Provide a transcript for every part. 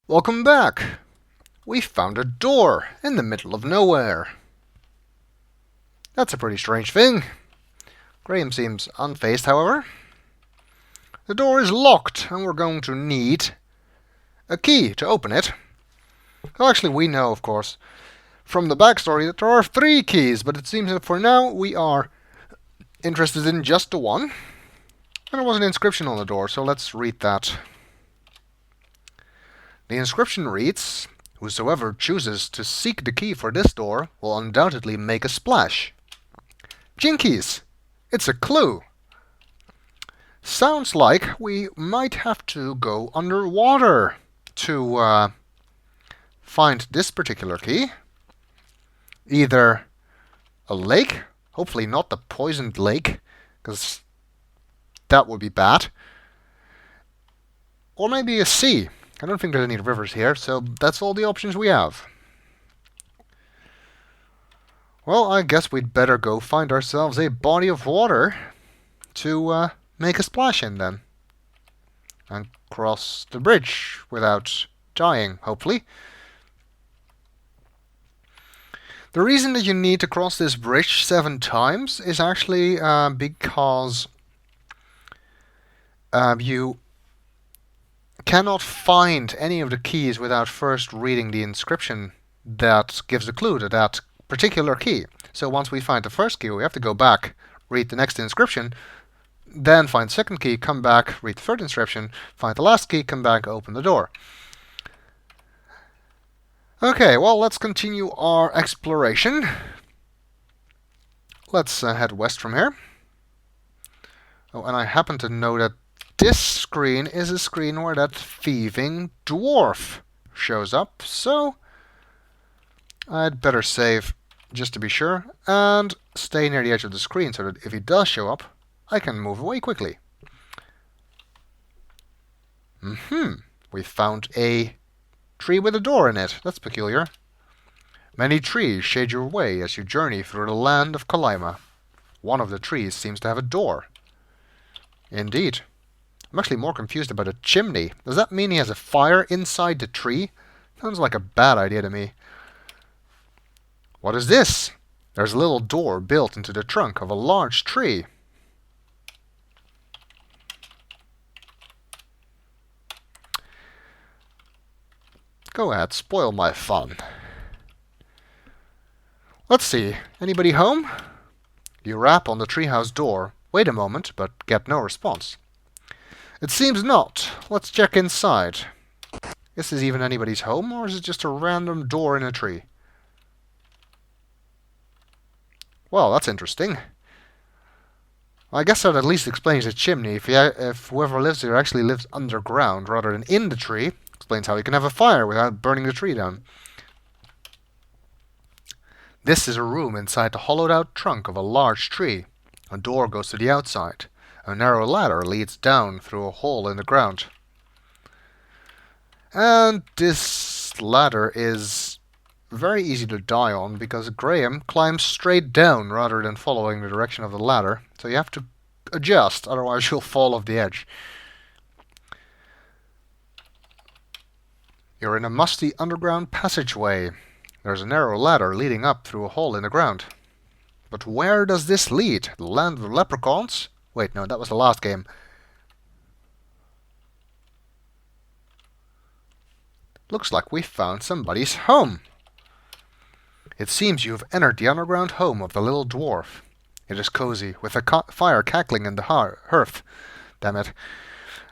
Welcome back! We found a door in the middle of nowhere. That's a pretty strange thing. Graham seems unfazed, however. The door is locked, and we're going to need a key to open it. Well, actually, we know, of course, from the backstory that there are 3 keys, but it seems that for now we are interested in just the one. And there was an inscription on the door, so let's read that. The inscription reads, "Whosoever chooses to seek the key for this door will undoubtedly make a splash." Jinkies! It's a clue! Sounds like we might have to go underwater to find this particular key. Either a lake, hopefully not the poisoned lake, because that would be bad, or maybe a sea. I don't think there's any rivers here, so that's all the options we have. Well, I guess we'd better go find ourselves a body of water to make a splash in then. And cross the bridge without dying, hopefully. The reason that you need to cross this bridge 7 times is actually because you cannot find any of the keys without first reading the inscription that gives a clue to that particular key. So once we find the first key, we have to go back, read the next inscription, then find the second key, come back, read the third inscription, find the last key, come back, open the door. Okay, well, let's continue our exploration. Let's head west from here. Oh, and I happen to know that this screen is a screen where that thieving dwarf shows up, so I'd better save just to be sure, and stay near the edge of the screen so that if he does show up, I can move away quickly. We found a tree with a door in it. That's peculiar. Many trees shade your way as you journey through the land of Kalaima. One of the trees seems to have a door. Indeed. I'm actually more confused about a chimney. Does that mean he has a fire inside the tree? Sounds like a bad idea to me. What is this? There's a little door built into the trunk of a large tree. Go ahead, spoil my fun. Let's see. Anybody home? You rap on the treehouse door. Wait a moment, but get no response. It seems not. Let's check inside. Is this even anybody's home, or is it just a random door in a tree? Well, that's interesting. I guess that at least explains the chimney. If whoever lives here actually lives underground rather than in the tree, explains how you can have a fire without burning the tree down. This is a room inside the hollowed-out trunk of a large tree. A door goes to the outside. A narrow ladder leads down through a hole in the ground. And this ladder is very easy to die on because Graham climbs straight down rather than following the direction of the ladder. So you have to adjust, otherwise you'll fall off the edge. You're in a musty underground passageway. There's a narrow ladder leading up through a hole in the ground. But where does this lead? The land of the leprechauns? Wait, no, that was the last game. Looks like we found somebody's home. It seems you have entered the underground home of the little dwarf. It is cozy, with a fire cackling in the hearth. Damn it.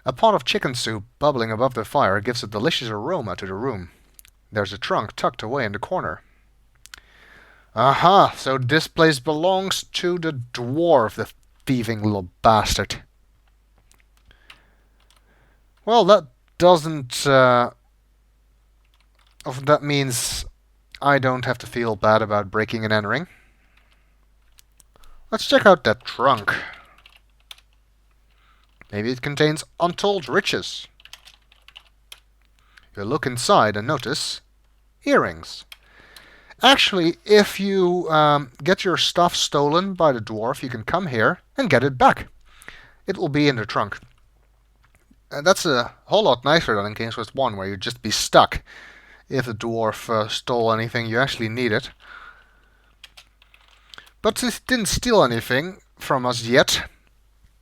A pot of chicken soup bubbling above the fire gives a delicious aroma to the room. There's a trunk tucked away in the corner. Aha, so this place belongs to the dwarf, the thieving little bastard. Well, that doesn't... that means I don't have to feel bad about breaking and entering. Let's check out that trunk. Maybe it contains untold riches. You look inside and notice earrings. Actually, if you get your stuff stolen by the dwarf, you can come here and get it back. It will be in the trunk. And that's a whole lot nicer than in King's Quest 1, where you'd just be stuck if the dwarf stole anything you actually needed. But since he didn't steal anything from us yet,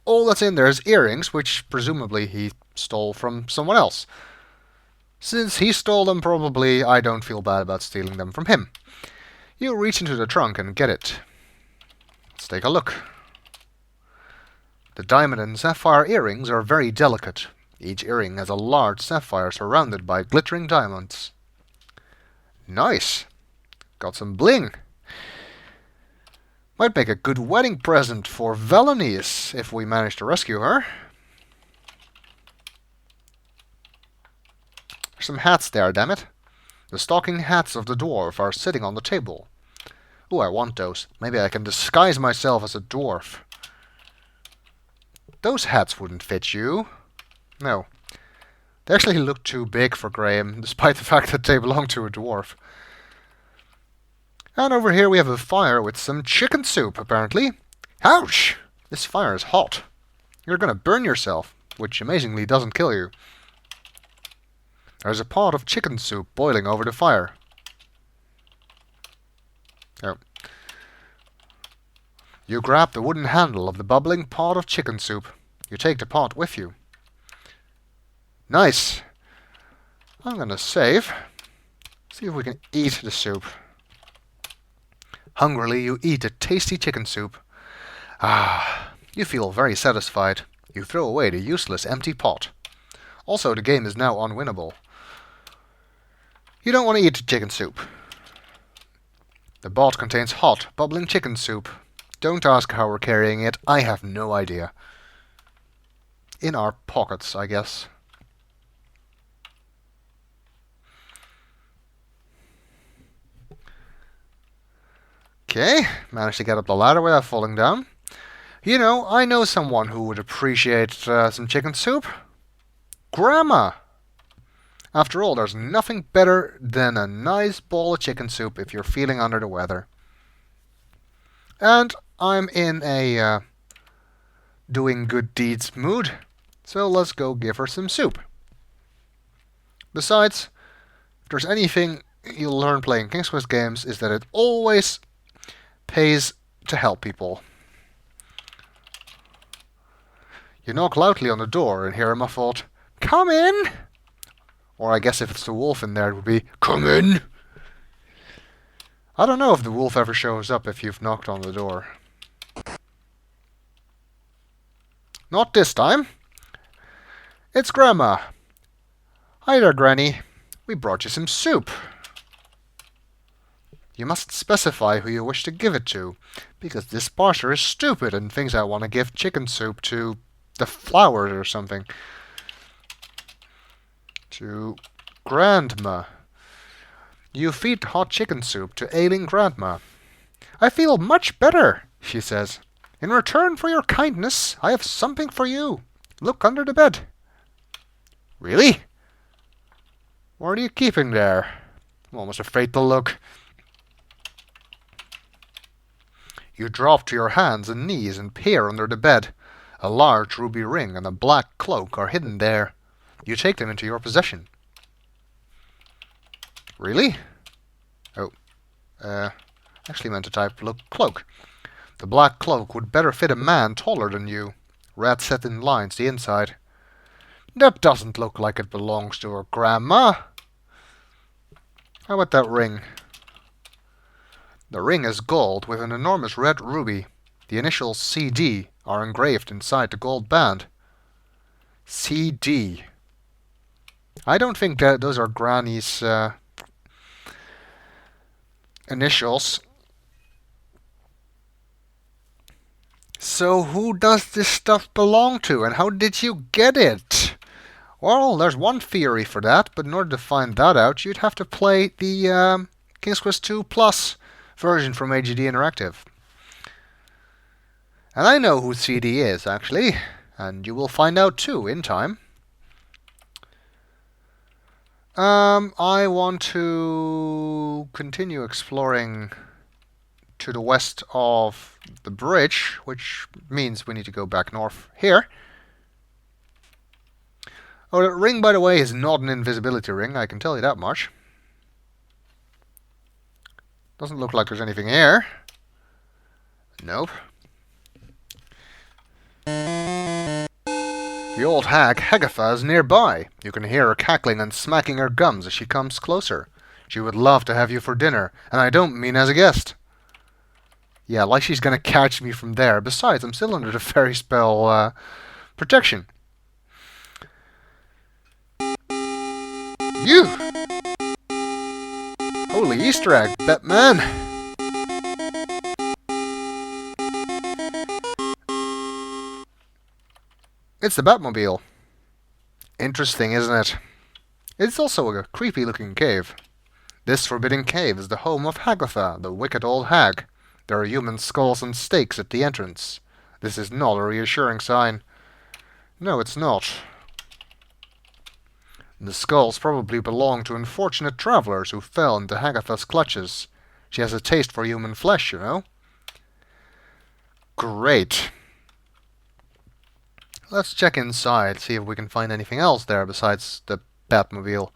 all that's in there is earrings, which presumably he stole from someone else. Since he stole them, probably I don't feel bad about stealing them from him. You reach into the trunk and get it. Let's take a look. The diamond and sapphire earrings are very delicate. Each earring has a large sapphire surrounded by glittering diamonds. Nice! Got some bling. Might make a good wedding present for Valenius if we manage to rescue her. There's some hats there, damn it. The stocking hats of the dwarf are sitting on the table. Ooh, I want those. Maybe I can disguise myself as a dwarf. Those hats wouldn't fit you. No. They actually look too big for Graham, despite the fact that they belong to a dwarf. And over here we have a fire with some chicken soup, apparently. Ouch! This fire is hot. You're gonna burn yourself, which amazingly doesn't kill you. There's a pot of chicken soup boiling over the fire. Oh. You grab the wooden handle of the bubbling pot of chicken soup. You take the pot with you. Nice! I'm gonna save. See if we can eat the soup. Hungrily, you eat the tasty chicken soup. Ah, you feel very satisfied. You throw away the useless empty pot. Also, the game is now unwinnable. You don't want to eat the chicken soup. The pot contains hot, bubbling chicken soup. Don't ask how we're carrying it. I have no idea. In our pockets, I guess. Okay, managed to get up the ladder without falling down. You know, I know someone who would appreciate some chicken soup. Grandma! After all, there's nothing better than a nice bowl of chicken soup if you're feeling under the weather. And I'm in a doing good deeds mood, so let's go give her some soup. Besides, if there's anything you'll learn playing King's Quest games, is that it always pays to help people. You knock loudly on the door and hear a muffled, "Come in!" Or I guess if it's the wolf in there, it would be, "Come in!" I don't know if the wolf ever shows up if you've knocked on the door. Not this time. It's Grandma. Hi there, Granny. We brought you some soup. You must specify who you wish to give it to, because this parser is stupid and thinks I want to give chicken soup to the flowers or something. To Grandma. You feed hot chicken soup to ailing Grandma. I feel much better, she says. In return for your kindness, I have something for you. Look under the bed. Really? What are you keeping there? I'm almost afraid to look. You drop to your hands and knees and peer under the bed. A large ruby ring and a black cloak are hidden there. You take them into your possession. Really? Oh. Actually meant to type look cloak. The black cloak would better fit a man taller than you. Red satin lines the inside. That doesn't look like it belongs to her grandma. How about that ring? The ring is gold with an enormous red ruby. The initials CD are engraved inside the gold band. CD. I don't think that those are Granny's initials. So who does this stuff belong to, and how did you get it? Well, there's one theory for that, but in order to find that out, you'd have to play the King's Quest 2 Plus version from AGD Interactive. And I know who CD is, actually, and you will find out too in time. I want to continue exploring to the west of the bridge, which means we need to go back north here. Oh, that ring, by the way, is not an invisibility ring, I can tell you that much. Doesn't look like there's anything here. Nope. The old hag, Hagatha, is nearby. You can hear her cackling and smacking her gums as she comes closer. She would love to have you for dinner, and I don't mean as a guest. Yeah, like she's gonna catch me from there. Besides, I'm still under the fairy spell protection. You! Holy Easter egg, Batman! It's the Batmobile. Interesting, isn't it? It's also a creepy-looking cave. This forbidden cave is the home of Hagatha, the wicked old hag. There are human skulls and stakes at the entrance. This is not a reassuring sign. No, it's not. The skulls probably belong to unfortunate travelers who fell into Hagatha's clutches. She has a taste for human flesh, you know. Great. Let's check inside, see if we can find anything else there besides the Batmobile.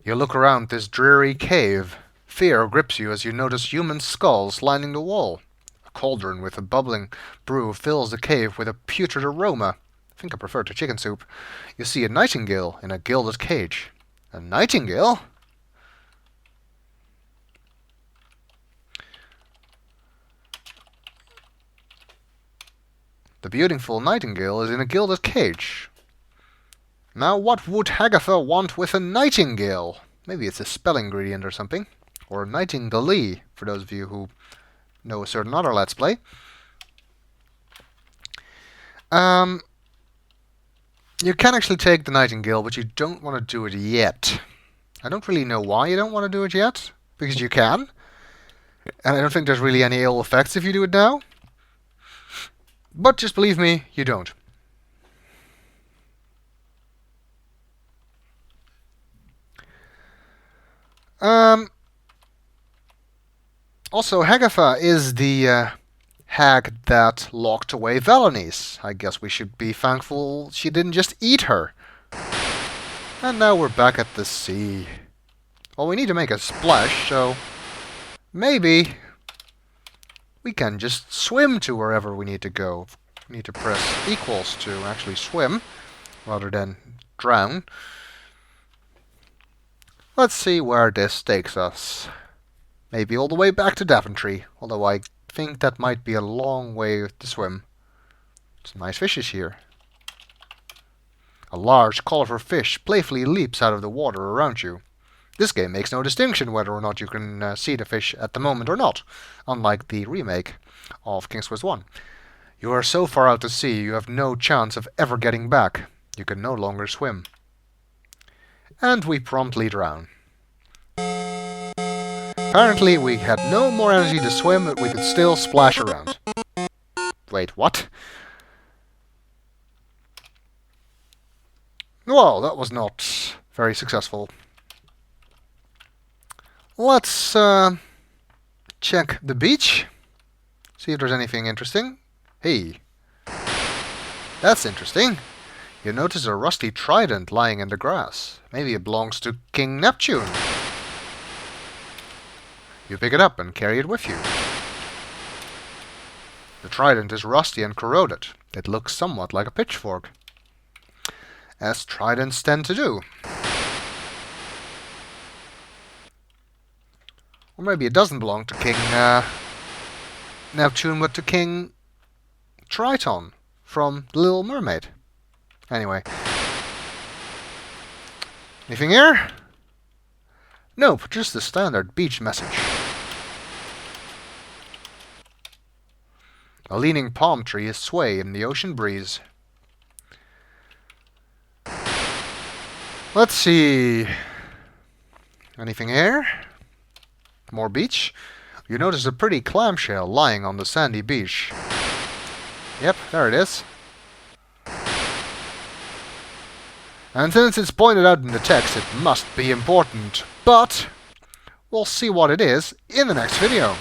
You look around this dreary cave. Fear grips you as you notice human skulls lining the wall. A cauldron with a bubbling brew fills the cave with a putrid aroma. I think I prefer to chicken soup. You see a nightingale in a gilded cage. A nightingale? The beautiful nightingale is in a gilded cage. Now what would Hagatha want with a nightingale? Maybe it's a spell ingredient or something. Or nightingale, for those of you who know a certain other Let's Play. You can actually take the nightingale, but you don't want to do it yet. I don't really know why you don't want to do it yet, because you can. And I don't think there's really any ill effects if you do it now. But just believe me, you don't. Also, Hagatha is the hag that locked away Valanice. I guess we should be thankful she didn't just eat her. And now we're back at the sea. Well, we need to make a splash, so maybe we can just swim to wherever we need to go. We need to press equals to actually swim, rather than drown. Let's see where this takes us. Maybe all the way back to Daventry, although I think that might be a long way to swim. Some nice fishes here. A large, colorful fish playfully leaps out of the water around you. This game makes no distinction whether or not you can see the fish at the moment or not, unlike the remake of King's Quest I. You are so far out to sea you have no chance of ever getting back. You can no longer swim. And we promptly drown. Apparently we had no more energy to swim, but we could still splash around. Wait, what? Well, that was not very successful. Let's check the beach. See if there's anything interesting. Hey, that's interesting. You notice a rusty trident lying in the grass. Maybe it belongs to King Neptune. You pick it up and carry it with you. The trident is rusty and corroded. It looks somewhat like a pitchfork, as tridents tend to do. Or maybe it doesn't belong to King Neptune, but to King Triton from The Little Mermaid. Anyway. Anything here? Nope, just the standard beach message. A leaning palm tree is sway in the ocean breeze. Let's see. Anything here? More beach? You notice a pretty clamshell lying on the sandy beach. Yep, there it is. And since it's pointed out in the text, it must be important. But we'll see what it is in the next video.